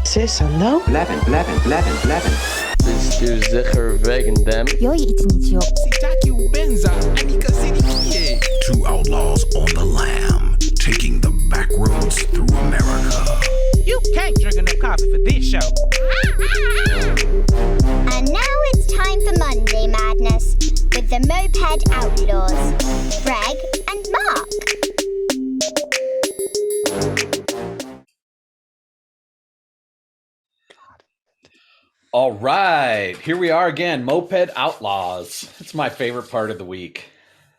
Sis, hallo? Bist du sicher wegen dem? Yo je iets niet, joh. Two outlaws on the lam, taking the back roads through America. You can't drink enough coffee for this show. And now it's time for Monday Madness with the Moped Outlaws, Greg and Mark. All right, here we are again, Moped Outlaws. It's my favorite part of the week.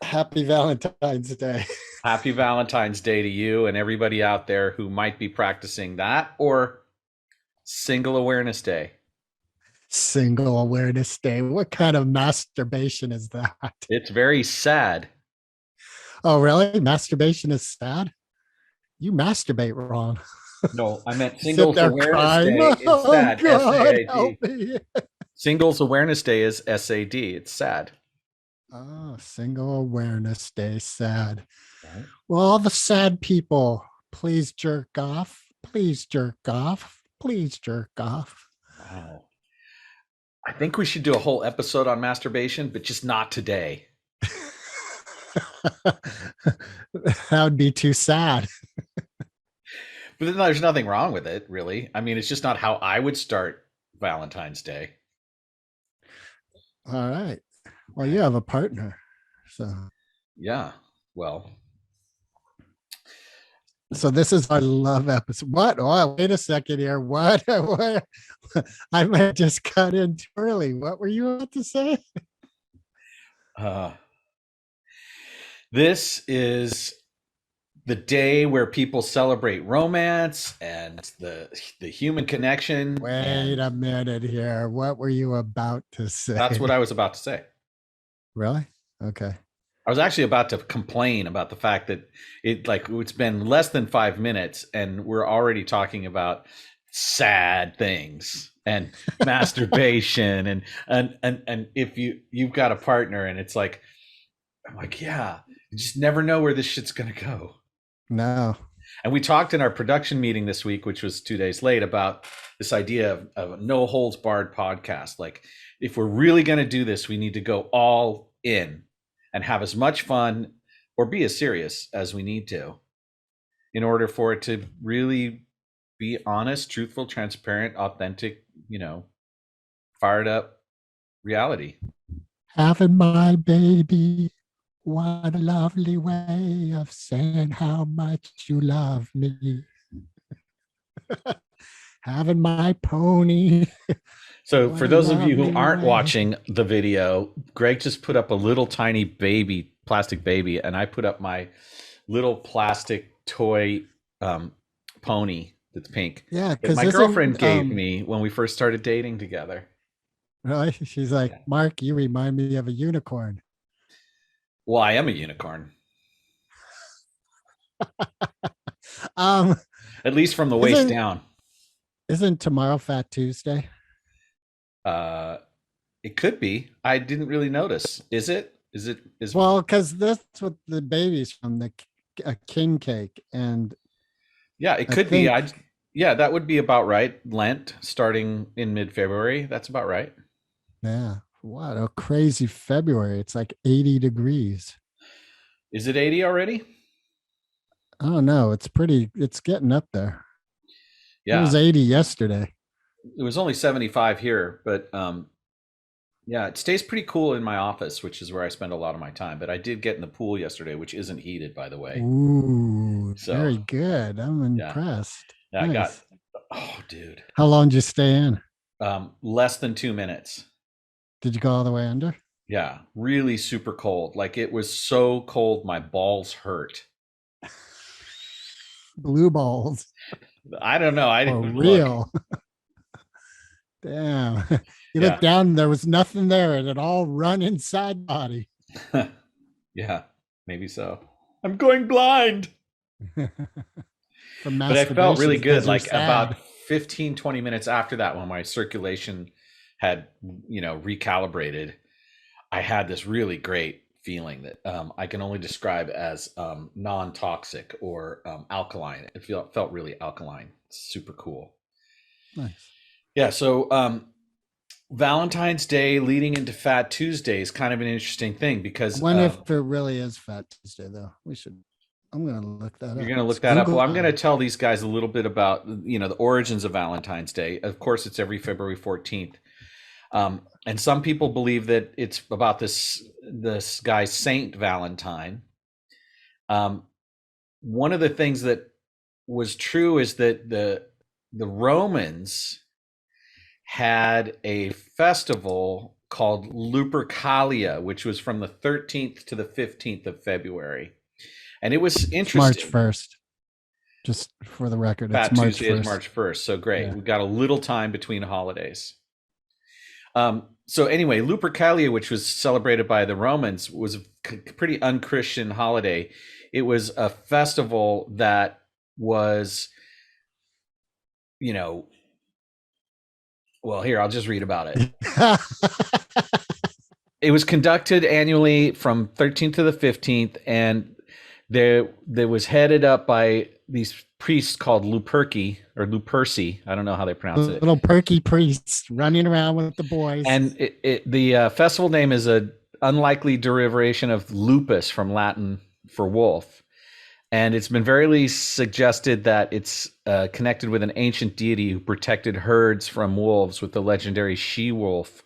Happy Valentine's Day. Happy Valentine's Day to you and everybody out there who might be practicing that, or Single Awareness Day. Single Awareness Day. What kind of masturbation is that? It's very sad. Oh, really? Masturbation is sad? You masturbate wrong. No, I meant Singles Awareness crying. Day is sad. God, help SAD. me. Singles Awareness Day is SAD. It's sad. Oh, Single Awareness Day, sad. Right. Well, all the sad people, please jerk off. Please jerk off. Please jerk off. Wow. I think we should do a whole episode on masturbation, but just not today. That would be too sad. But then there's nothing wrong with it, really. I mean, it's just not how I would start Valentine's Day. All right. Well, you have a partner. Yeah. Well, So this is our love episode. What? Oh, wait a second here. What? I might just cut in too early. What were you about to say? this is the day where people celebrate romance and the human connection. Wait a minute here. What were you about to say? That's what I was about to say. Really? Okay. I was actually about to complain about the fact that it's been less than 5 minutes and we're already talking about sad things and masturbation and if you've got a partner and it's like, I'm like, yeah, you just never know where this shit's gonna go. No. And we talked in our production meeting this week, which was 2 days late, about this idea of a no holds barred podcast. Like, if we're really going to do this, we need to go all in and have as much fun or be as serious as we need to in order for it to really be honest, truthful, transparent, authentic, fired up reality. Having my baby. What a lovely way of saying how much you love me. Having my pony. So What for a those of you who lovely aren't way. watching the video, Greg just put up a little tiny baby, plastic baby, and I put up my little plastic toy pony that's pink. Yeah, That because my girlfriend gave me when we first started dating together. Really? She's like, Yeah. Mark, you remind me of a unicorn. Well, I am a unicorn, at least from the waist Isn't- down. Isn't tomorrow Fat Tuesday? It could be. I didn't really notice. Is it? Is Well, because that's what the baby's from, a king cake. And yeah, it I could be. think- Yeah, that would be about right. Lent starting in mid-February. That's about right. yeah, what a crazy February. It's like 80 degrees. Is it 80 already? I don't know. It's getting up there. Yeah. It was 80 yesterday. It was only 75 here, but yeah, it stays pretty cool in my office, which is where I spend a lot of my time. But I did get in the pool yesterday, which isn't heated, by the way. Ooh, So, very good. I'm yeah. impressed. Yeah, I got, Nice. oh, dude, How long did you stay in? less than 2 minutes. Did you go all the way under? Yeah, really super cold. Like, it was so cold, my balls hurt. Blue balls. I don't know. I For didn't look. real. Damn. You Yeah. looked down, there was nothing there, and it all run inside body. Yeah, maybe so. I'm going blind. From But I felt really masturbation, good. 'cause you're Like sad. about 15, 20 minutes after that, when my circulation had, recalibrated, I had this really great feeling that I can only describe as non-toxic or alkaline. It felt really alkaline. Super cool. Nice. Yeah. So Valentine's Day leading into Fat Tuesday is kind of an interesting thing because I wonder if it really is Fat Tuesday, though. I'm going to look that up. you're going to look that up. Well, I'm going to tell these guys a little bit about, the origins of Valentine's Day. Of course, it's every February 14th. And some people believe that it's about this guy, Saint Valentine. One of the things that was true is that the Romans had a festival called Lupercalia, which was from the 13th to the 15th of February. And it was interesting. March 1st. Just for the record, Fat it's March Tuesday 1st. is March 1st. So great. Yeah. We've got a little time between holidays. So anyway, Lupercalia, which was celebrated by the Romans, was a pretty unchristian holiday. It was a festival that was, well, here, I'll just read about it. It was conducted annually from 13th to the 15th, and there was headed up by these priests called Luperci or Luperci. I don't know how they pronounce it. Little perky priests running around with the boys. And the festival name is an unlikely derivation of lupus from Latin for wolf. And it's been very suggested that it's connected with an ancient deity who protected herds from wolves with the legendary she-wolf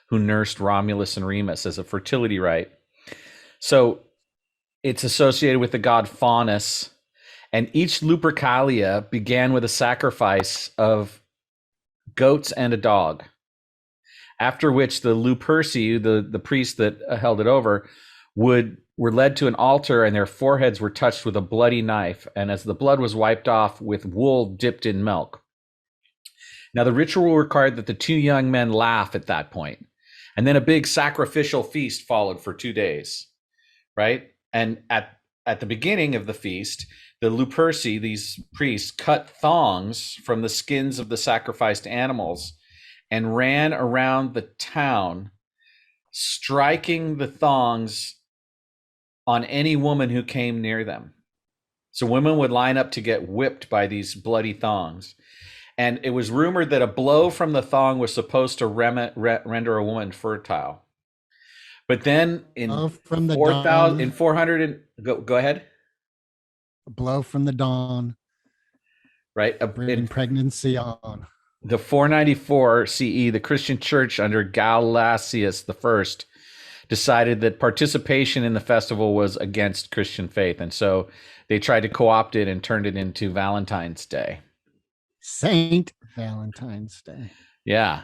who nursed Romulus and Remus as a fertility rite. So it's associated with the god Faunus. And each Lupercalia began with a sacrifice of goats and a dog. After which the Luperci, the priest that held it over, were led to an altar, and their foreheads were touched with a bloody knife, and as the blood was wiped off with wool dipped in milk. Now the ritual required that the two young men laugh at that point, and then a big sacrificial feast followed for 2 days, right? And at the beginning of the feast, the Luperci, these priests, cut thongs from the skins of the sacrificed animals and ran around the town, striking the thongs on any woman who came near them. So women would line up to get whipped by these bloody thongs. And it was rumored that a blow from the thong was supposed to render a woman fertile. But then in 400, go ahead. A blow from the dawn. Right. Bringing pregnancy on. The 494 CE, the Christian church under Gelasius I decided that participation in the festival was against Christian faith. And so they tried to co-opt it and turned it into Valentine's Day. Saint Valentine's Day. Yeah.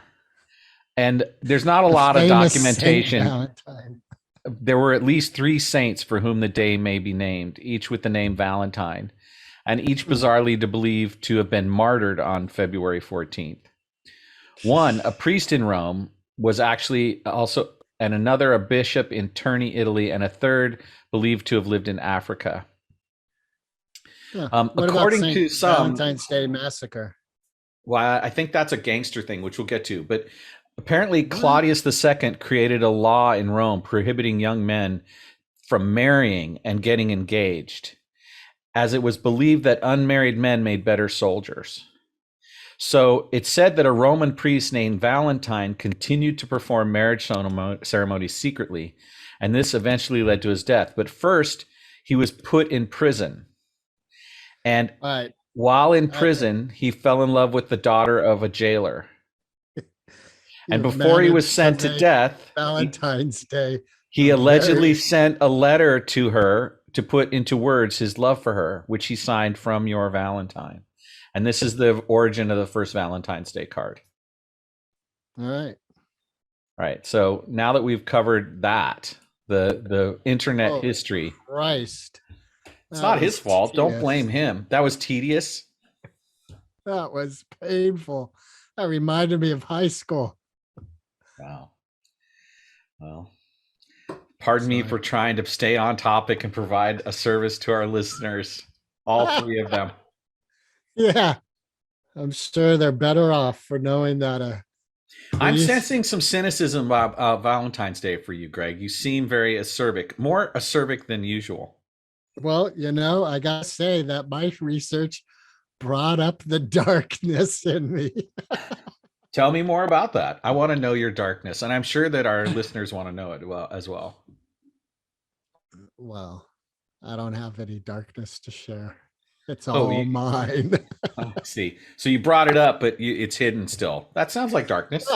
And there's not a lot of documentation. There were at least 3 saints for whom the day may be named, each with the name Valentine, and each bizarrely believed to have been martyred on February 14th. One, a priest in Rome, was actually also, and another a bishop in Terni, Italy, and a third believed to have lived in Africa. Yeah. According to some, Valentine's Day Massacre. Well, I think that's a gangster thing, which we'll get to. But apparently Claudius II created a law in Rome prohibiting young men from marrying and getting engaged, as it was believed that unmarried men made better soldiers. So it's said that a Roman priest named Valentine continued to perform marriage ceremonies secretly, and this eventually led to his death. But first, he was put in prison. And while in prison, he fell in love with the daughter of a jailer. And before he was sent to death, Valentine's Day, he allegedly sent a letter to her to put into words his love for her, which he signed "From Your Valentine." And this is the origin of the first Valentine's Day card. All right. All right. So now that we've covered that, the internet history. Christ. It's not his fault. Tedious. Don't blame him. That was tedious. That was painful. That reminded me of high school. Wow. Well, pardon me for trying to stay on topic and provide a service to our listeners, all 3 of them. Yeah. I'm sure they're better off for knowing that. I'm sensing some cynicism about Valentine's Day for you, Greg. You seem very acerbic, more acerbic than usual. Well, I got to say that my research brought up the darkness in me. Tell me more about that. I want to know your darkness, and I'm sure that our listeners want to know it as well. Well, I don't have any darkness to share. It's Oh, all mine. I see. So you brought it up, but it's hidden still. That sounds like darkness.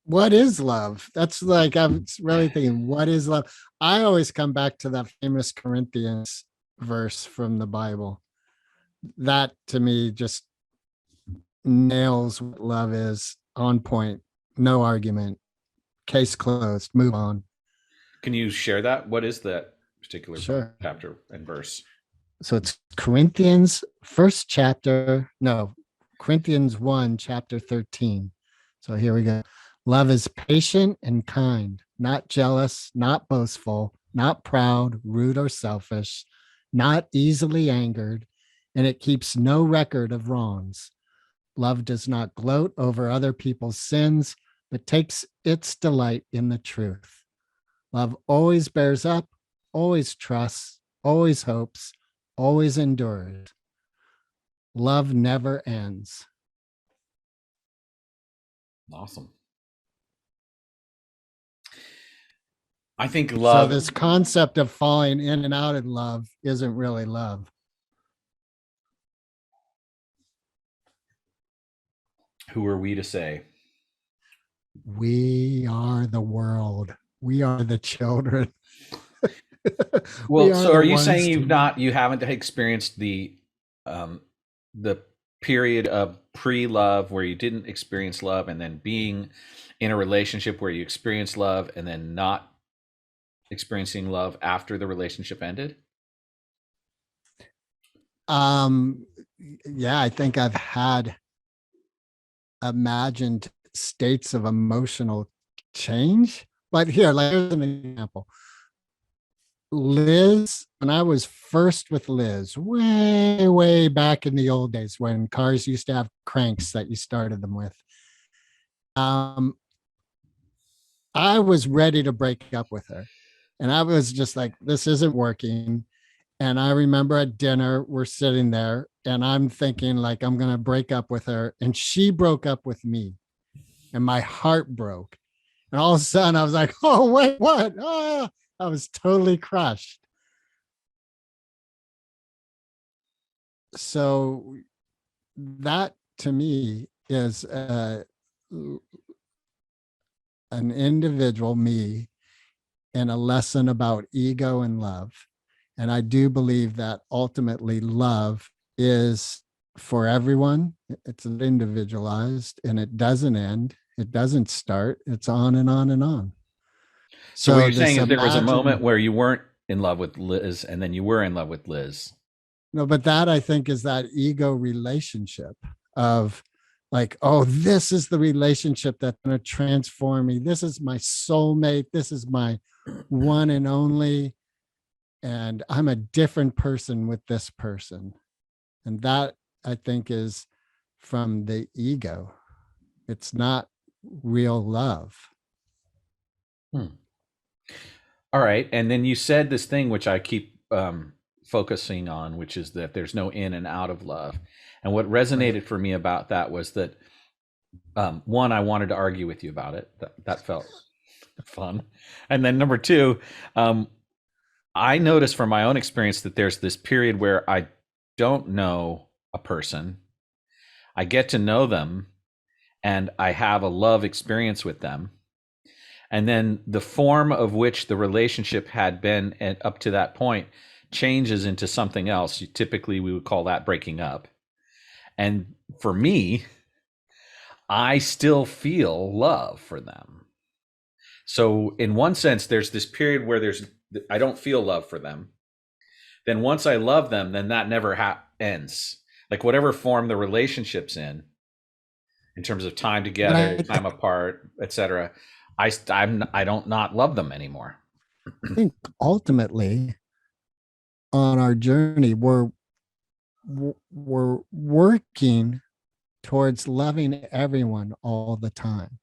What is love? That's like, I'm really thinking, what is love? I always come back to that famous Corinthians verse from the Bible. That to me just nails what love is, on point, no argument, case closed, move on. Can you share that? What is that particular Sure. chapter and verse? So it's Corinthians 1, chapter 13. So here we go. Love is patient and kind, not jealous, not boastful, not proud, rude, or selfish, not easily angered, and it keeps no record of wrongs. Love does not gloat over other people's sins, but takes its delight in the truth. Love always bears up, always trusts, always hopes, always endures. Love never ends. Awesome. I think love. So this concept of falling in and out of love isn't really love. Who are we to say? We are the world. We are the children. Well, so are you saying you haven't experienced the period of pre-love where you didn't experience love, and then being in a relationship where you experienced love and then not experiencing love after the relationship ended? Yeah, I think I've had imagined states of emotional change. But here's an example. Liz, when I was first with Liz, way back in the old days when cars used to have cranks that you started them with, I was ready to break up with her. And I was just like, this isn't working. And I remember at dinner, we're sitting there and I'm thinking like, I'm going to break up with her. And she broke up with me and my heart broke. And all of a sudden I was like, oh, wait, what? Oh, I was totally crushed. So that to me is an individual, me, and a lesson about ego and love. And I do believe that ultimately love is for everyone. It's individualized and it doesn't end. It doesn't start. It's on and on and on. So what you're saying is there was a moment where you weren't in love with Liz and then you were in love with Liz. No, but that I think is that ego relationship of like, oh, this is the relationship that's going to transform me. This is my soulmate. This is my one and only. And I'm a different person with this person. And that I think is from the ego. It's not real love. All right. And then you said this thing, which I keep focusing on, which is that there's no in and out of love. And what resonated for me about that was that, one, I wanted to argue with you about it. That felt fun. And then number two, I noticed from my own experience that there's this period where I don't know a person. I get to know them and I have a love experience with them. And then the form of which the relationship had been up to that point changes into something else. Typically, we would call that breaking up. And for me, I still feel love for them. So in one sense, there's this period where I don't feel love for them. Then once I love them, then that never ends. Like whatever form the relationship's in terms of time together, time apart, etc. I don't not love them anymore. I think ultimately on our journey, we're working towards loving everyone all the time.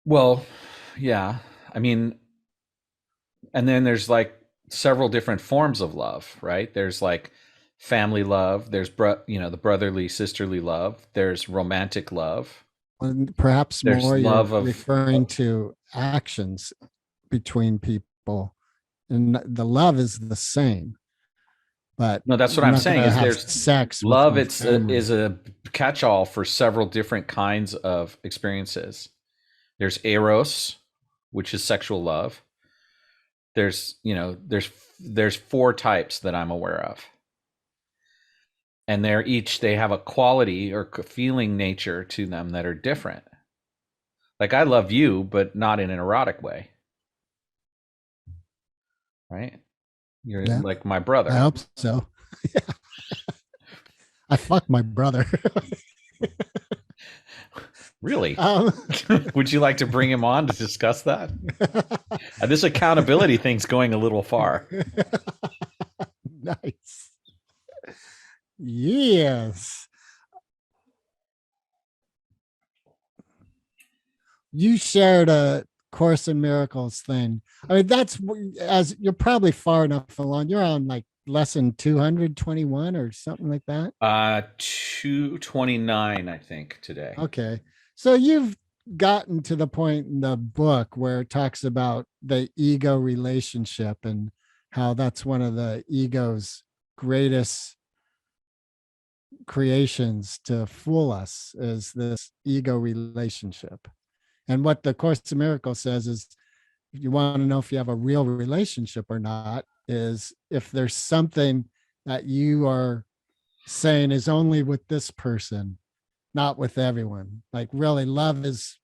Well, yeah. I mean, And then there's like several different forms of love, right? There's like family love, there's the brotherly sisterly love, there's romantic love, And perhaps there's more you're love of referring to actions between people, and the love is the same. But no, that's what I'm I'm not saying gonna is have there's sex with love. my It's family. is a catch-all for several different kinds of experiences. There's eros, which is sexual love. There's 4 types that I'm aware of, and they have a quality or feeling nature to them that are different. Like I love you, but not in an erotic way, right? You're Yeah, like my I brother. hope so. Yeah. I fuck my brother. Really? um, Would you like to bring him on to discuss that? This accountability thing's going a little far. nice. Yes. You shared a Course in Miracles thing. I mean, as you're probably far enough along. You're on like lesson 221 or something like that. 229, I think, today. Okay. So you've gotten to the point in the book where it talks about the ego relationship and how that's one of the ego's greatest creations to fool us is this ego relationship. And what the Course in Miracles says is if you want to know if you have a real relationship or not, is if there's something that you are saying is only with this person, not with everyone. Like really, love is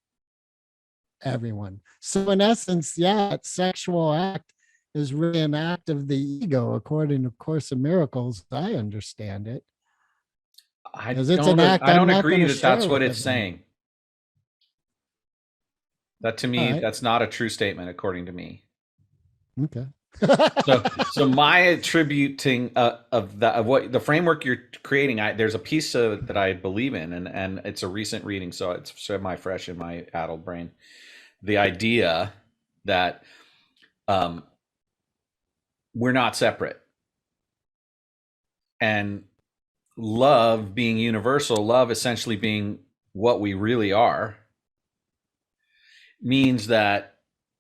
everyone. So in essence, yeah, sexual act is really an act of the ego, according to Course in Miracles. I understand it. Because it's an act I I'm don't not going agree to that share that's what with it's everyone. saying. That to All me, right. that's not a true statement, according to me. Okay. So my attributing of what the framework you're creating, there's a piece that I believe in, and it's a recent reading, so it's semi fresh in my addled brain. The idea that um, we're not separate, and love being universal, love essentially being what we really are, means that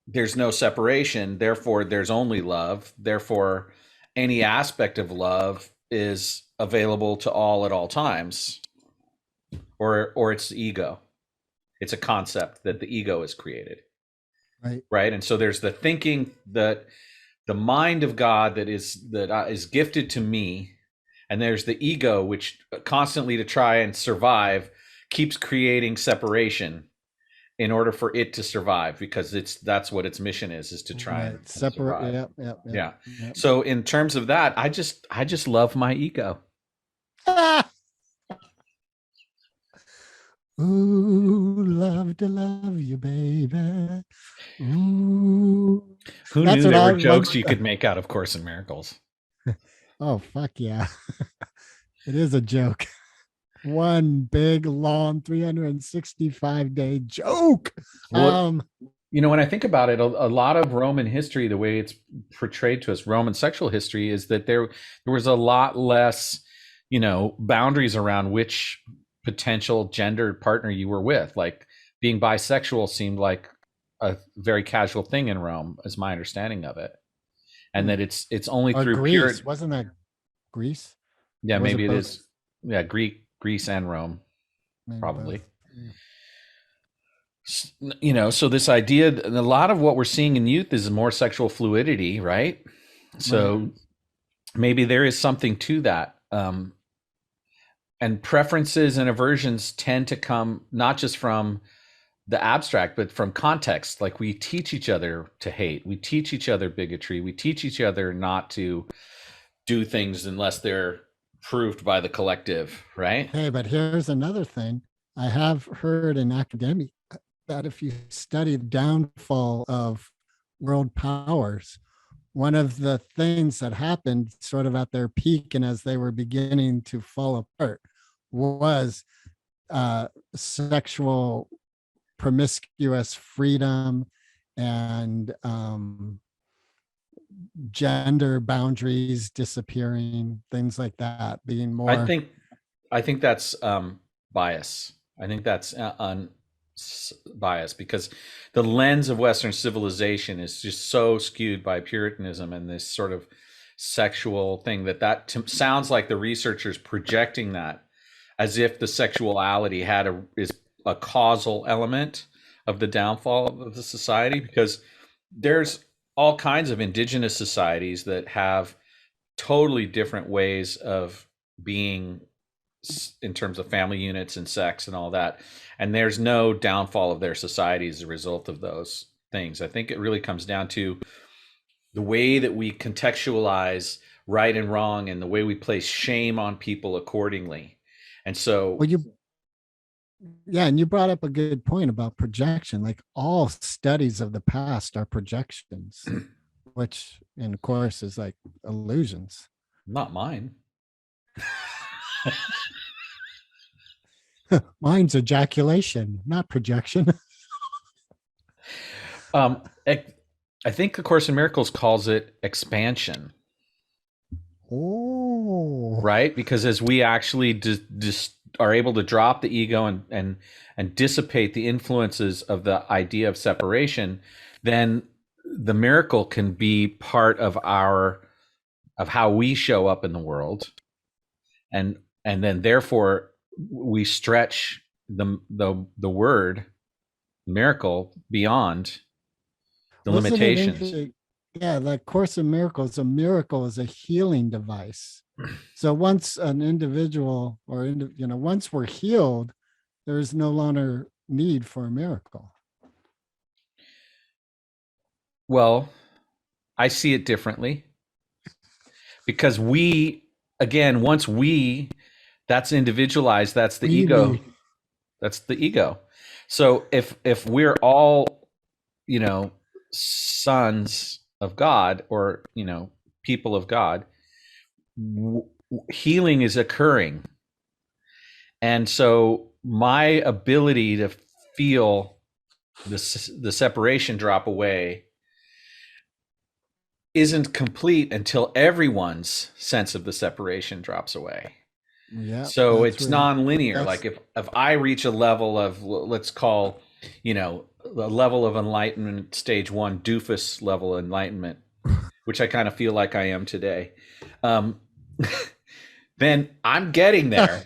there's no separation, therefore there's only love, therefore any aspect of love is available to all at all times, or it's ego. It's a concept that the ego has created, Right. right? And so there's the thinking that the mind of God that is gifted to me, and there's the ego which constantly, to try and survive, keeps creating separation in order for it to survive, because that's what its mission is to try and Separate. survive. Yeah. Yeah. So in terms of that, I just love my ego. Ooh, love to love you, baby. Ooh. Who That's knew what there I were was. jokes you could make out of Course in Miracles? Oh, fuck yeah. It is a joke. One big, long, 365-day joke. Well, when I think about it, a lot of Roman history, the way it's portrayed to us, Roman sexual history, is that there was a lot less, boundaries around which potential gendered partner you were with. Like being bisexual seemed like a very casual thing in Rome, is my understanding of it, and that it's only or through Greece. pure. Wasn't that Greece? Yeah, Was maybe it both? is. Yeah, Greece and Rome, Maybe probably. both. Yeah. So this idea, and a lot of what we're seeing in youth is more sexual fluidity, right? So maybe there is something to that. And preferences and aversions tend to come not just from the abstract, but from context. Like we teach each other to hate, we teach each other bigotry, we teach each other not to do things unless they're proved by the collective, right? Hey, but here's another thing. I have heard in academia that if you study the downfall of world powers, one of the things that happened sort of at their peak and as they were beginning to fall apart was sexual promiscuous freedom and gender boundaries disappearing, things like that, being more. I think that's bias. I think that's bias, because the lens of Western civilization is just so skewed by Puritanism and this sort of sexual thing that sounds like the researchers projecting that as if the sexuality is a causal element of the downfall of the society, because there's all kinds of indigenous societies that have totally different ways of being in terms of family units and sex and all that. And there's no downfall of their society as a result of those things. I think it really comes down to the way that we contextualize right and wrong and the way we place shame on people accordingly. And so, and you brought up a good point about projection. Like all studies of the past are projections, which, and of course, is like illusions. Not mine. Mine's ejaculation, not projection. I think A Course in Miracles calls it expansion. Oh, right, because as we actually just are able to drop the ego and dissipate the influences of the idea of separation, then the miracle can be part of how we show up in the world, and then therefore we stretch the word miracle beyond the limitations. Yeah, the Course in Miracles, a miracle is a healing device. So once an individual once we're healed, there is no longer need for a miracle. Well, I see it differently, because that's individualized, that's the ego. That's the ego. So if we're all, sons of God, or, people of God, healing is occurring. And so my ability to feel the separation drop away isn't complete until everyone's sense of the separation drops away. Yeah. So it's non-linear. Like if I reach a level of, let's call, the level of enlightenment, stage 1, doofus level enlightenment, which I kind of feel like I am today, then I'm getting there,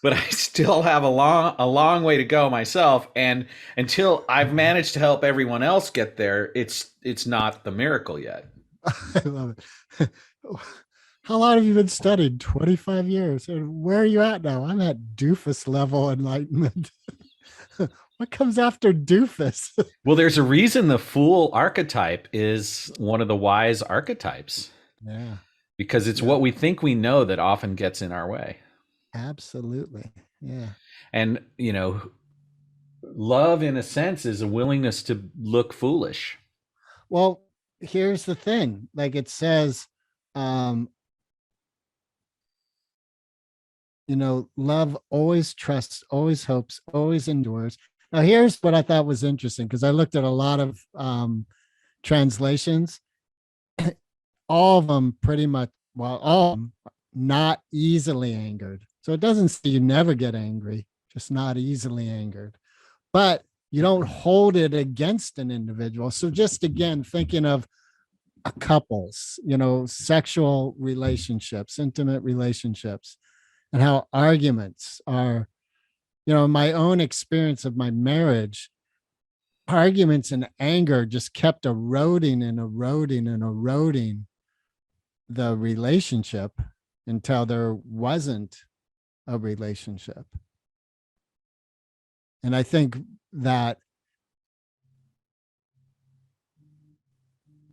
but I still have a long way to go myself. And until I've managed to help everyone else get there, it's not the miracle yet. I love it. How long have you been studying? 25 years. And where are you at now? I'm at doofus level enlightenment. What comes after doofus? Well, there's a reason the fool archetype is one of the wise archetypes. Yeah. Because it's what we think we know that often gets in our way. Absolutely. Yeah. And, love, in a sense, is a willingness to look foolish. Well, here's the thing. Like it says, love always trusts, always hopes, always endures. Now, here's what I thought was interesting, because I looked at a lot of translations. All of them pretty much, all of them, not easily angered. So it doesn't say you never get angry, just not easily angered. But you don't hold it against an individual. So just again, thinking of couples, sexual relationships, intimate relationships, and how arguments are, my own experience of my marriage, arguments and anger just kept eroding and eroding and eroding the relationship until there wasn't a relationship. And I think that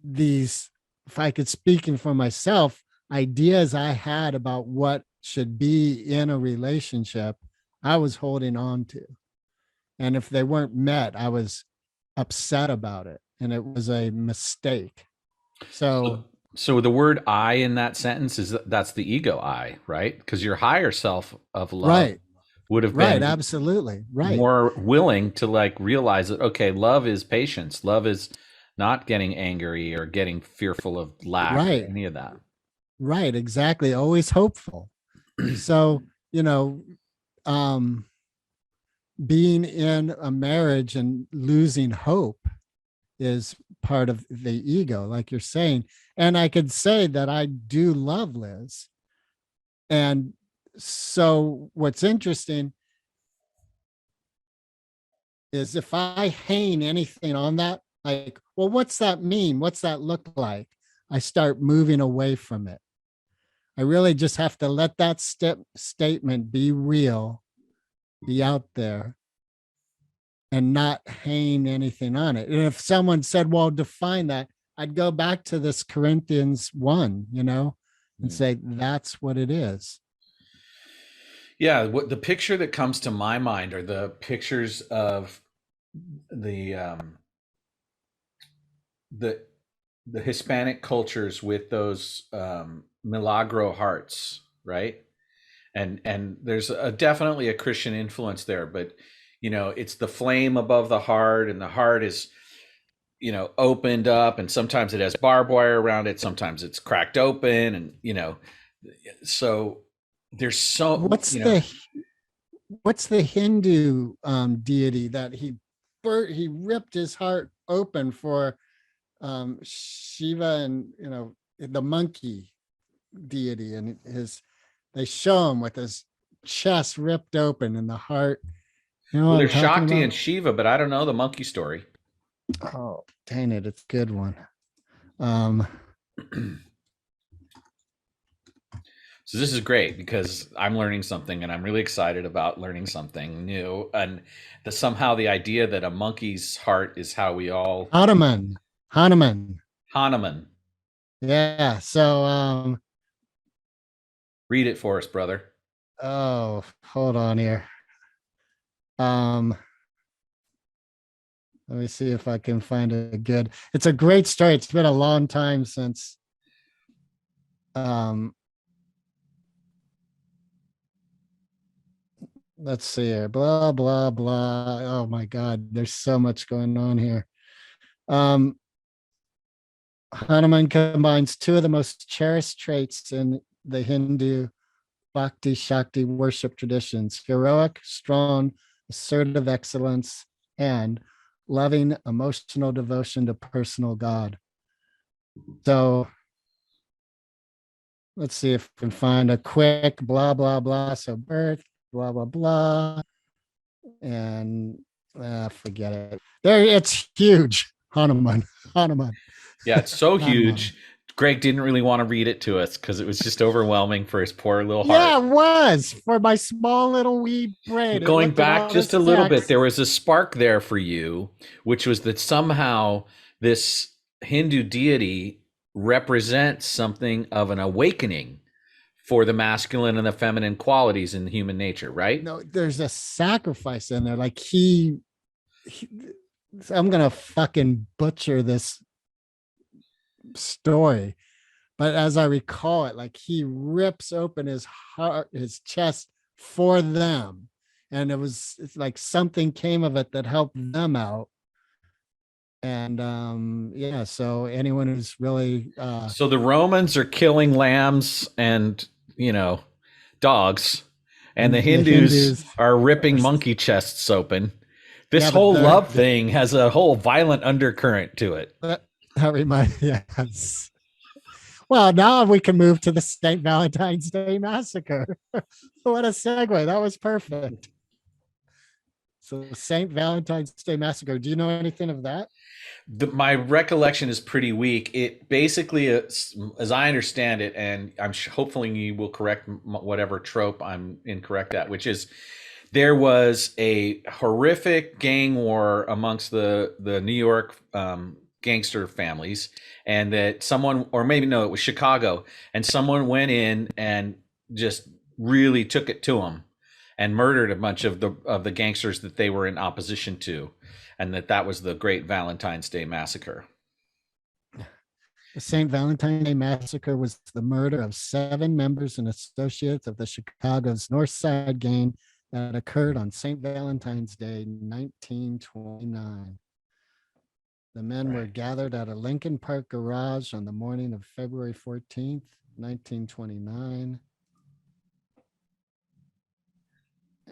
these, if I could speak for myself, ideas I had about what should be in a relationship, I was holding on to. And if they weren't met, I was upset about it. And it was a mistake. So the word I in that sentence that's the ego I, right? Because your higher self of love would have been absolutely right, more willing to realize that, okay, love is patience, love is not getting angry or getting fearful of lack or Right. any of that. Right. Exactly. Always hopeful. So, um, being in a marriage and losing hope is part of the ego, like you're saying. And I could say that I do love Liz. And so what's interesting is if I hang anything on that, like, well, what's that mean? What's that look like? I start moving away from it. I really just have to let that statement be real, be out there, and not hang anything on it. And if someone said, well, define that, I'd go back to this Corinthians 1, and say, that's what it is. Yeah, what the picture that comes to my mind are the pictures of the the Hispanic cultures with those milagro hearts, right? And there's definitely a Christian influence there, but it's the flame above the heart, and the heart is opened up, and sometimes it has barbed wire around it, sometimes it's cracked open, and so there's so what's the Hindu deity that he ripped his heart open for Shiva, and the monkey deity, and they show him with his chest ripped open and the heart. Well, What I'm there's talking Shakti about? and Shiva, but I don't know the monkey story. Oh, dang it, it's a good one. Um, So this is great because I'm learning something, and I'm really excited about learning something new. And somehow the idea that a monkey's heart is how we all Hanuman. Hanuman. Yeah. So Read it for us, brother. oh, hold on here. Let me see if I can find a good. It's a great story. It's been a long time since let's see here. Blah blah blah. Oh my god, there's so much going on here. Um Hanuman combines two of the most cherished traits in the Hindu Bhakti Shakti worship traditions: heroic, strong, assertive excellence, and loving, emotional devotion to personal God. So let's see if we can find a quick blah, blah, blah. So birth, blah, blah, blah. And forget it. There, it's huge. Hanuman. Yeah, it's so Hanuman. huge. Greg didn't really want to read it to us because it was just overwhelming for his poor little heart. Yeah, it was for my small little wee brain. Going back just a little bit, there was a spark there for you, which was that somehow this Hindu deity represents something of an awakening for the masculine and the feminine qualities in human nature, right? No, there's a sacrifice in there. Like I'm gonna fucking butcher this story, but as I recall it, like he rips open his heart, his chest for them, and it's like something came of it that helped them out. And yeah, so anyone who's really so the Romans are killing lambs and dogs, and the Hindus are ripping monkey chests open. This whole love thing has a whole violent undercurrent to it. That reminds yes. Well, now we can move to the St. Valentine's Day Massacre. What a segue. That was perfect. So St. Valentine's Day Massacre. Do you know anything of that? My recollection is pretty weak. It basically, as I understand it, and hopefully you will correct whatever trope I'm incorrect at, which is there was a horrific gang war amongst the New York gangster families, and that someone, or maybe no, it was Chicago, and someone went in and just really took it to them and murdered a bunch of the gangsters that they were in opposition to, and that was the Great Valentine's Day Massacre. The St. Valentine's Day Massacre was the murder of 7 members and associates of the Chicago's North Side Gang that occurred on St. Valentine's Day, 1929. The men were Right. gathered at a Lincoln Park garage on the morning of February 14th, 1929.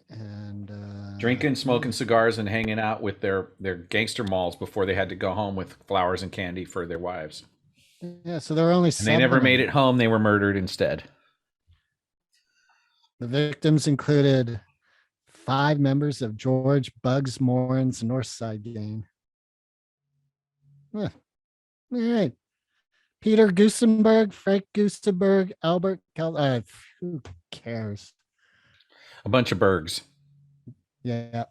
And Drinking, smoking cigars, and hanging out with their gangster malls before they had to go home with flowers and candy for their wives. yeah, so there were only And they never seven made of it them. home. They were murdered instead. The victims included 5 members of George Bugs Moran's North Side gang. All right. Peter Gusenberg, Frank Gusenberg, Albert who cares? A bunch of Bergs. Yeah.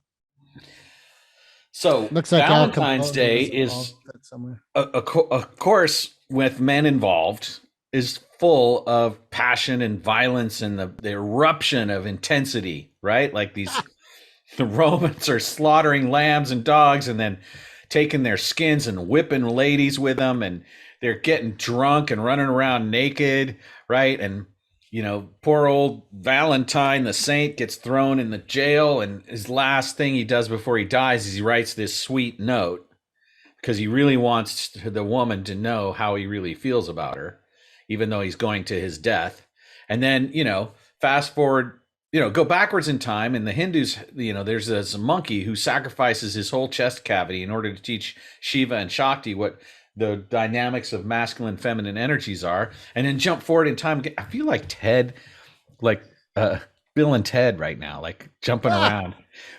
So Looks like Al Valentine's Capone Day was is, involved with it somewhere. of course, with men involved, is full of passion and violence and the eruption of intensity, right? Like the Romans are slaughtering lambs and dogs and then taking their skins and whipping ladies with them, and they're getting drunk and running around naked, right? And poor old Valentine, the saint, gets thrown in the jail, and his last thing he does before he dies is he writes this sweet note because he really wants the woman to know how he really feels about her, even though he's going to his death. And then, fast forward, go backwards in time, and the Hindus, there's this monkey who sacrifices his whole chest cavity in order to teach Shiva and Shakti what the dynamics of masculine and feminine energies are. And then jump forward in time. I feel like Ted, like Bill and Ted right now, like jumping around.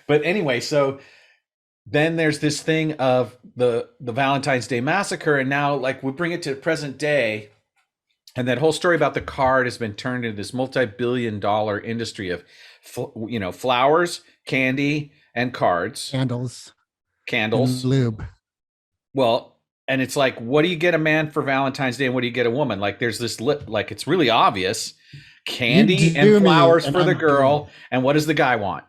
But anyway, so then there's this thing of the Valentine's Day Massacre, and now like we bring it to present day, and that whole story about the card has been turned into this multi-billion-dollar industry of flowers, candy, and cards, Candles, candles, lube. well, and it's like, what do you get a man for Valentine's Day, and what do you get a woman? Like there's this like it's really obvious, candy and flowers for the girl, and what does the guy want?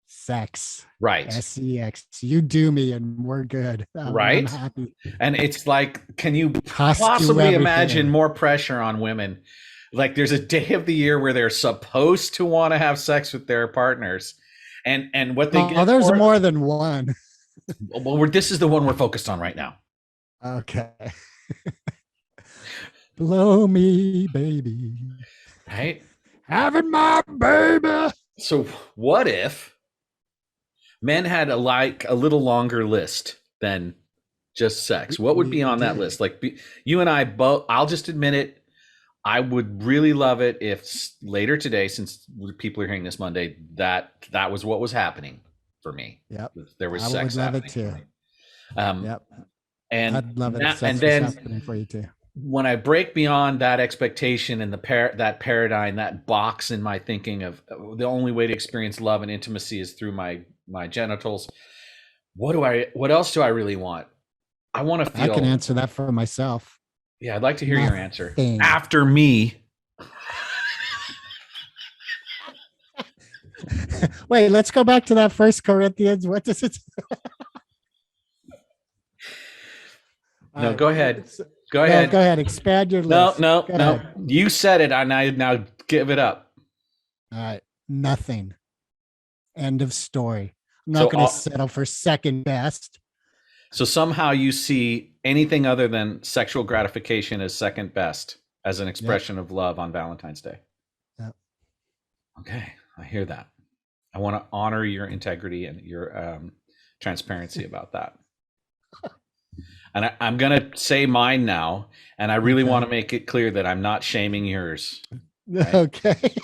Sex. Right. SEX. You do me and we're good. Right. I'm happy. And it's like, can you Cost you possibly everything. imagine more pressure on women? Like there's a day of the year where they're supposed to want to have sex with their partners, and what they get. There's more than one. Well, this is the one we're focused on right now. Okay. Blow me, baby. Right. Having my baby. So what if men had a little longer list than just sex? What would be on that list? Like you and I both, I'll just admit it, I would really love it if later today, since people are hearing this Monday, that was what was happening for me. Yep. There was I sex would love happening it too. Yep. And I'd love it if sex and was then happening for you too. when I break beyond that expectation and that paradigm, that box in my thinking of the only way to experience love and intimacy is through my genitals, what else do I really want? I want to feel. I can answer that for myself. Yeah, I'd like to hear your answer. Nothing. After me. Wait, let's go back to that First Corinthians. What does it say? No, go ahead. Go No, ahead. go ahead. Expand your No, list. no, Go no. ahead. You said it, and I now give it up. All right. Nothing. End of story. I'm not going to settle for second best. So somehow you see anything other than sexual gratification as second best, as an expression of love on Valentine's Day. Yep. Okay, I hear that. I want to honor your integrity and your transparency about that. And I'm going to say mine now, and I really want to make it clear that I'm not shaming yours. Right? Okay.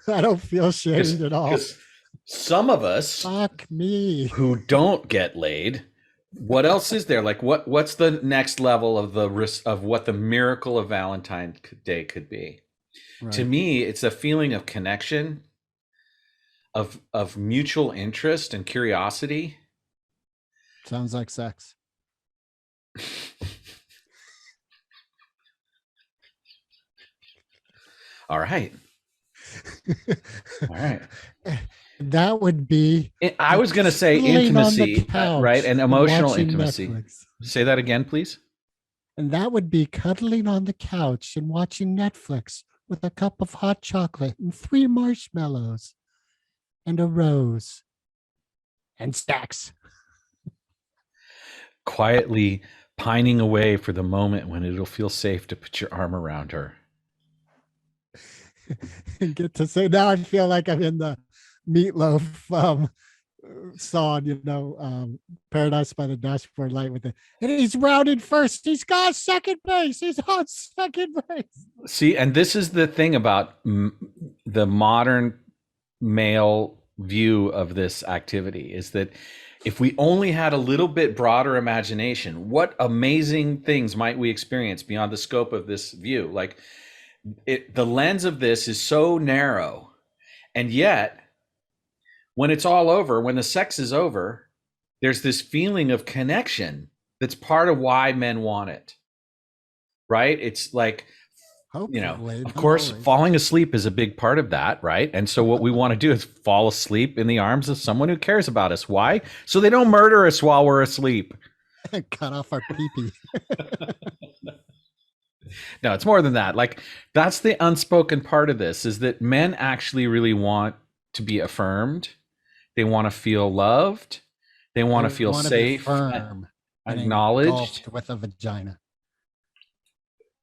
I don't feel shamed at all. Some of us Fuck me. who don't get laid, what else is there? Like what's the next level of the risk of what the miracle of Valentine's Day could be? Right. To me, it's a feeling of connection, of mutual interest and curiosity. Sounds like sex. All right. All right. That would be. I was going to say intimacy, right? And emotional intimacy. Netflix. Say that again, please. And that would be cuddling on the couch and watching Netflix with a cup of hot chocolate and 3 marshmallows and a rose and stacks. quietly pining away for the moment when it'll feel safe to put your arm around her. Get to say now I feel like I'm in the Meatloaf song, Paradise by the Dashboard Light with it. And he's rounded first. He's got second base. He's on second base. See, and this is the thing about the modern male view of this activity is that if we only had a little bit broader imagination, what amazing things might we experience beyond the scope of this view? Like the lens of this is so narrow, and yet when it's all over, when the sex is over, there's this feeling of connection that's part of why men want it, right? It's like, of course, falling asleep is a big part of that, right? And so what we want to do is fall asleep in the arms of someone who cares about us. Why? So they don't murder us while we're asleep. Cut off our pee-pee. No, it's more than that. Like, that's the unspoken part of this, is that men actually really want to be affirmed. They want to feel loved. They want to feel safe, firm, and acknowledged with a vagina.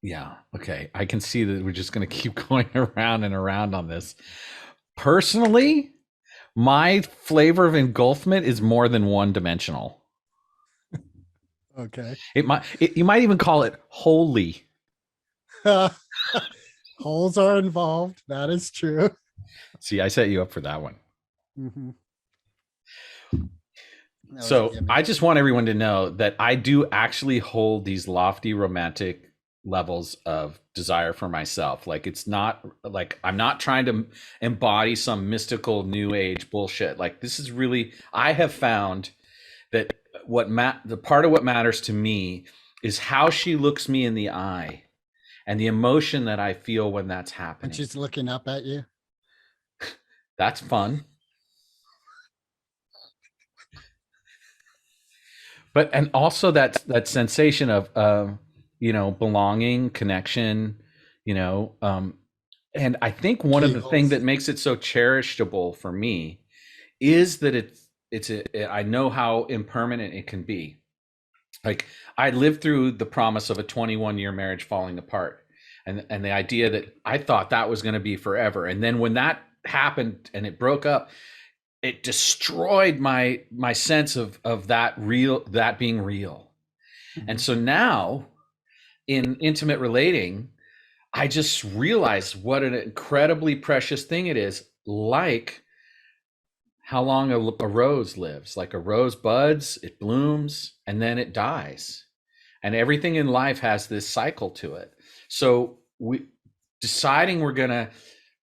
Yeah. Okay. I can see that we're just going to keep going around and around on this. Personally, my flavor of engulfment is more than one dimensional. Okay. You might even call it holy. Holes are involved. That is true. See, I set you up for that one. Mm-hmm. So I just want everyone to know that I do actually hold these lofty romantic levels of desire for myself. Like, it's not like I'm not trying to embody some mystical new age bullshit. Like, this is really, I have found that the part of what matters to me is how she looks me in the eye and the emotion that I feel when that's happening. And she's looking up at you. That's fun. But, and also that sensation of, belonging, connection, and I think one of the things that makes it so cherishable for me is that I know how impermanent it can be. Like, I lived through the promise of a 21-year marriage falling apart, and the idea that I thought that was going to be forever. And then when that happened and it broke up, it destroyed my sense of that being real. Mm-hmm. And so now in intimate relating, I just realized what an incredibly precious thing it is. Like how long a rose lives. Like a rose buds, it blooms, and then it dies. And everything in life has this cycle to it. So deciding we're going to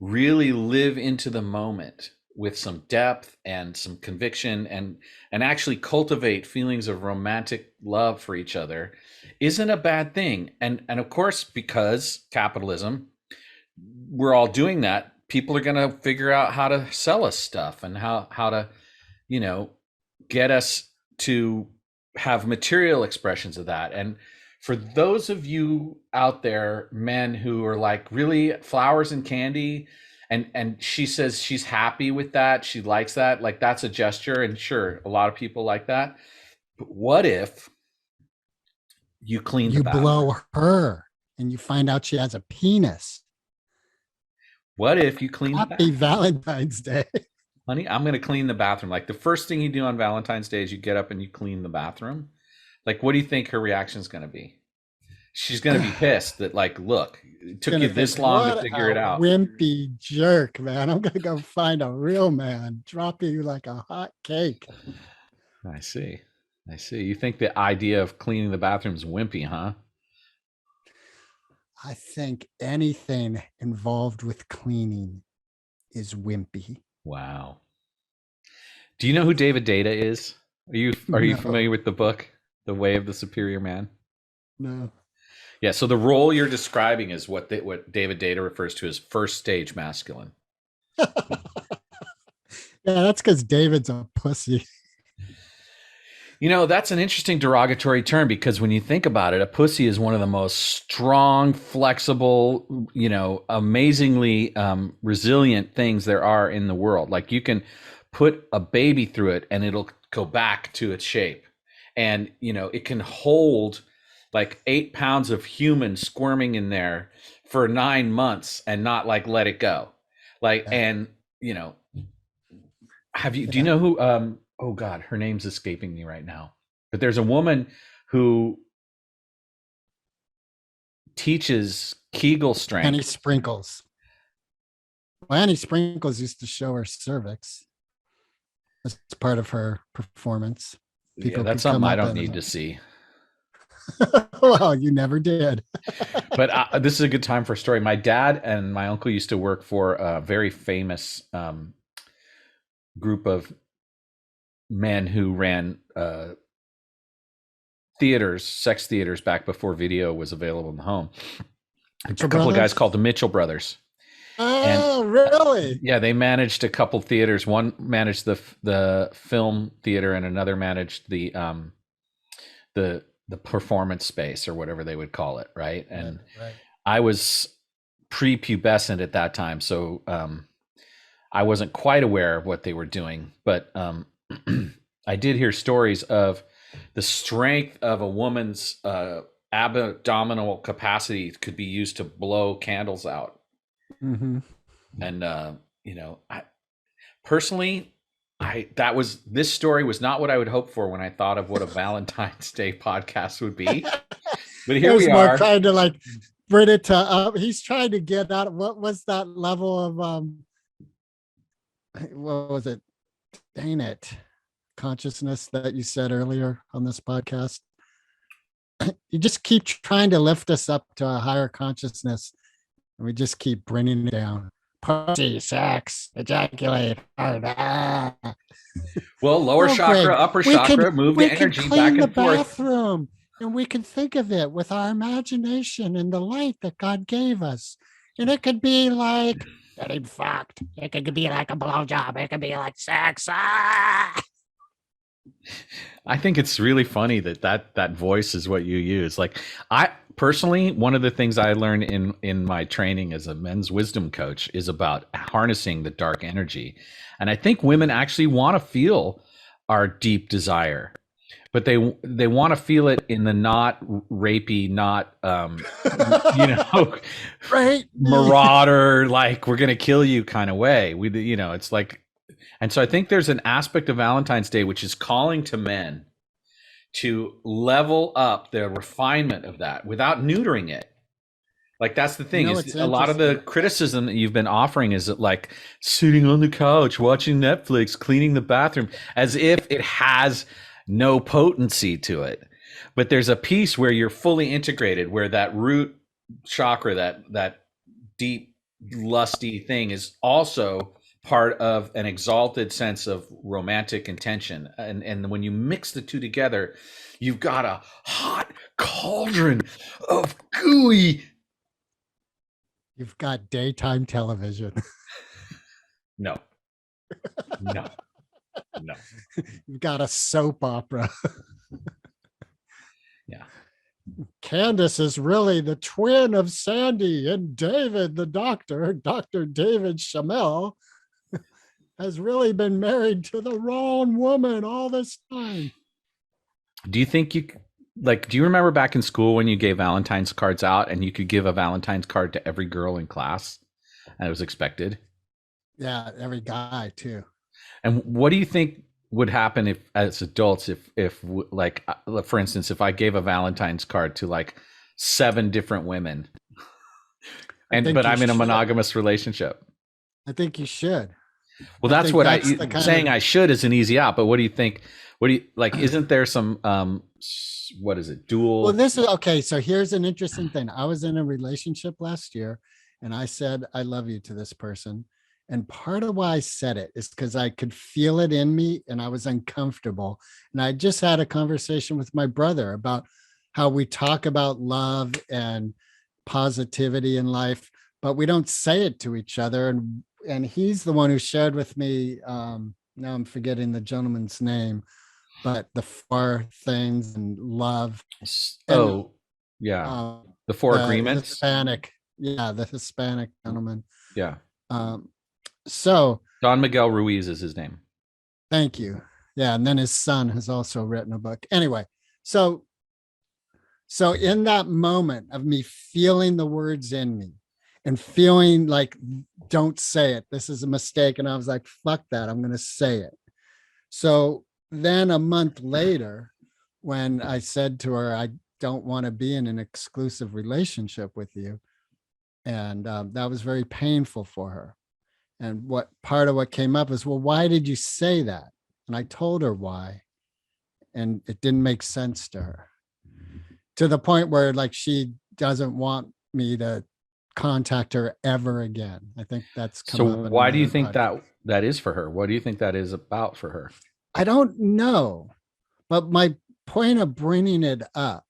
really live into the moment with some depth and some conviction and actually cultivate feelings of romantic love for each other isn't a bad thing. And of course, because capitalism, we're all doing that. People are going to figure out how to sell us stuff and how to, get us to have material expressions of that. And for those of you out there, men who are like, really, flowers and candy, and she says she's happy with that, she likes that, like, that's a gesture, and sure, a lot of people like that. But what if you clean the bathroom? You blow her and you find out she has a penis. What if you clean the bathroom? Happy Valentine's Day. Honey, I'm going to clean the bathroom. Like, the first thing you do on Valentine's Day is you get up and you clean the bathroom. Like, what do you think her reaction is going to be? She's going to be pissed that, like, look, it took you this long to figure it out. Wimpy jerk, man. I'm going to go find a real man. Drop you like a hot cake. I see. You think the idea of cleaning the bathroom is wimpy, huh? I think anything involved with cleaning is wimpy. Wow. Do you know who David Data is? Are you familiar with the book, The Way of the Superior Man? No. Yeah, so the role you're describing is what David Data refers to as first stage masculine. Yeah, that's because David's a pussy. That's an interesting derogatory term, because when you think about it, a pussy is one of the most strong, flexible, amazingly resilient things there are in the world. Like, you can put a baby through it and it'll go back to its shape. and it can hold like 8 pounds of human squirming in there for 9 months and not like let it go. Like, and do you know who, oh God, her name's escaping me right now, but there's a woman who teaches Kegel strength. Annie Sprinkles. Well, Annie Sprinkles used to show her cervix as part of her performance. Yeah, that's something I don't need to see. Well, you never did. But this is a good time for a story. My dad and my uncle used to work for a very famous group of men who ran theaters, sex theaters, back before video was available in the home. A couple of guys called the Mitchell brothers. Oh, really? Yeah, they managed a couple theaters. One managed the film theater, and another managed the performance space, or whatever they would call it, right? And right. I was prepubescent at that time, so I wasn't quite aware of what they were doing. But I did hear stories of the strength of a woman's abdominal capacity could be used to blow candles out. Mm-hmm. And I personally, this story was not what I would hope for when I thought of what a Valentine's Day podcast would be. But here we are, trying to like bring it to he's trying to get out. What was that level of what was it? Dang it. Consciousness that you said earlier on this podcast. You just keep trying to lift us up to a higher consciousness, and we just keep bringing it down. Pussy, sex, ejaculate. Well, lower chakra, Greg, upper chakra, move the energy back and the forth. Bathroom, and we can think of it with our imagination and the light that God gave us. And it could be like getting fucked. It could be like a blowjob. It could be like sex. Ah! I think it's really funny that voice is what you use. Like, I personally, one of the things I learned in my training as a men's wisdom coach is about harnessing the dark energy. And I think women actually want to feel our deep desire, but they want to feel it in the not rapey, not right, marauder, like we're gonna kill you kind of way. It's like. And so I think there's an aspect of Valentine's Day which is calling to men to level up the refinement of that without neutering it. Like, that's the thing, is a lot of the criticism that you've been offering is that, like, sitting on the couch, watching Netflix, cleaning the bathroom, as if it has no potency to it. But there's a piece where you're fully integrated, where that root chakra, that deep, lusty thing is also part of an exalted sense of romantic intention. And when you mix the two together, you've got a hot cauldron of gooey. You've got daytime television. No. You've got a soap opera. Yeah. Candace is really the twin of Sandy, and David, the doctor, Dr. David Shamel, has really been married to the wrong woman all this time. Do you think do you remember back in school when you gave Valentine's cards out and you could give a Valentine's card to every girl in class and it was expected? Yeah, every guy too. And what do you think would happen if, as adults, if like, for instance, if I gave a Valentine's card to like 7 different women but I'm in a monogamous relationship? I think you should. Well, that's what saying I should is an easy out. But what do you think? What do you like? Isn't there some what is it? Dual? Well, this is okay. So here's an interesting thing. I was in a relationship last year, and I said I love you to this person, and part of why I said it is because I could feel it in me, and I was uncomfortable. And I just had a conversation with my brother about how we talk about love and positivity in life, but we don't say it to each other. And he's the one who shared with me, now I'm forgetting the gentleman's name, but the 4 things and love. Oh, yeah. The 4 agreements. The Hispanic gentleman. Yeah. So Don Miguel Ruiz is his name. Thank you. Yeah, and then his son has also written a book. Anyway, so in that moment of me feeling the words in me and feeling like, don't say it, this is a mistake, and I was like, fuck that, I'm going to say it. So then a month later, when I said to her, I don't want to be in an exclusive relationship with you, and that was very painful for her. And what part of what came up is, well, why did you say that? And I told her why, and it didn't make sense to her, to the point where like she doesn't want me to contact her ever again. I think that's come So up in why do you another think podcast. that is for her? What do you think that is about for her? I don't know, but my point of bringing it up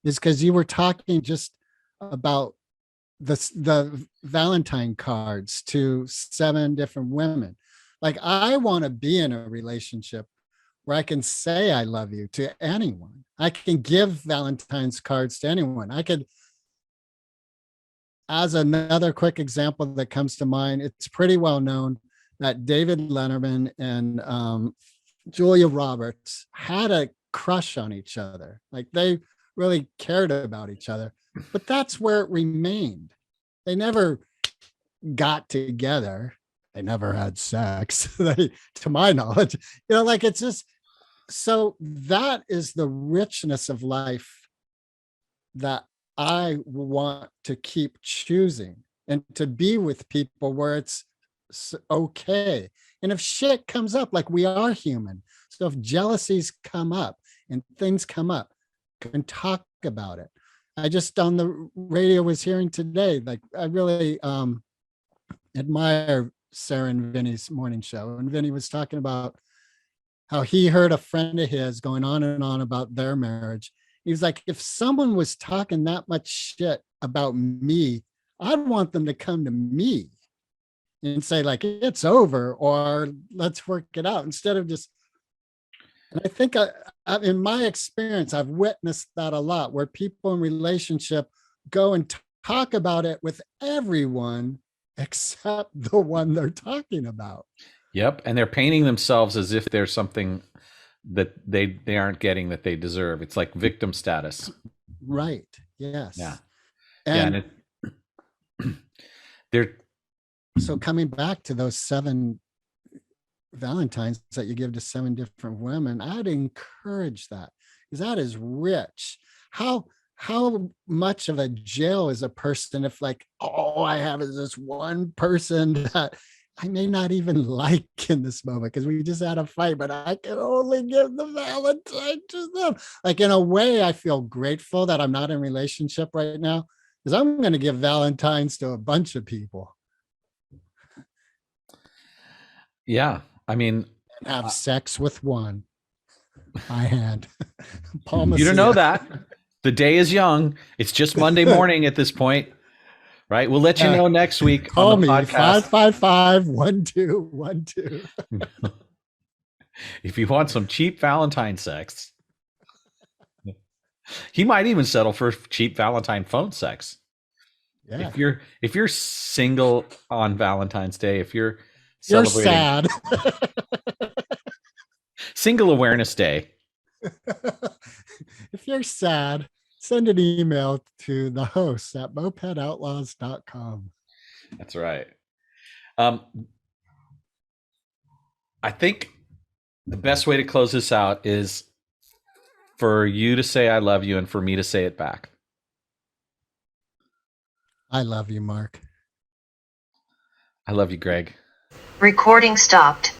is because you were talking just about the Valentine cards to 7 different women. Like, I want to be in a relationship where I can say I love you to anyone. I can give Valentine's cards to anyone. I could, as another quick example that comes to mind, it's pretty well known that David Letterman and Julia Roberts had a crush on each other. Like, they really cared about each other, but that's where it remained. They never got together. They never had sex, to my knowledge. Like, it's just, so that is the richness of life that I want to keep choosing, and to be with people where it's okay. And if shit comes up, like, we are human. So if jealousies come up and things come up, can talk about it. I just on the radio was hearing today, like, I really admire Sarah and Vinny's morning show. And Vinny was talking about how he heard a friend of his going on and on about their marriage. He was like, if someone was talking that much shit about me, I'd want them to come to me and say, like, it's over, or let's work it out, instead of just. And I think in my experience, I've witnessed that a lot, where people in relationship go and talk about it with everyone except the one they're talking about. Yep. And they're painting themselves as if there's something that they aren't getting that they deserve. It's like victim status. Right. Yes. Yeah. And they're so coming back to those 7 Valentines that you give to 7 different women, I'd encourage that, because that is rich. How much of a jail is a person if, like, all I have is this one person that I may not even like in this moment because we just had a fight, but I can only give the Valentine to them. Like, in a way, I feel grateful that I'm not in a relationship right now, because I'm going to give Valentines to a bunch of people. Yeah. I mean, Have sex with one by hand. you don't know that. The day is young. It's just Monday morning at this point, right? We'll let you know next week. Call on the me podcast. 555-1212. If you want some cheap Valentine sex, he might even settle for cheap Valentine phone sex. Yeah. If you're single on Valentine's Day, if you're sad. Single Awareness Day. If you're sad, send an email to the host at mopedoutlaws.com. That's right. I think the best way to close this out is for you to say I love you and for me to say it back. I love you, Mark. I love you, Greg. Recording stopped.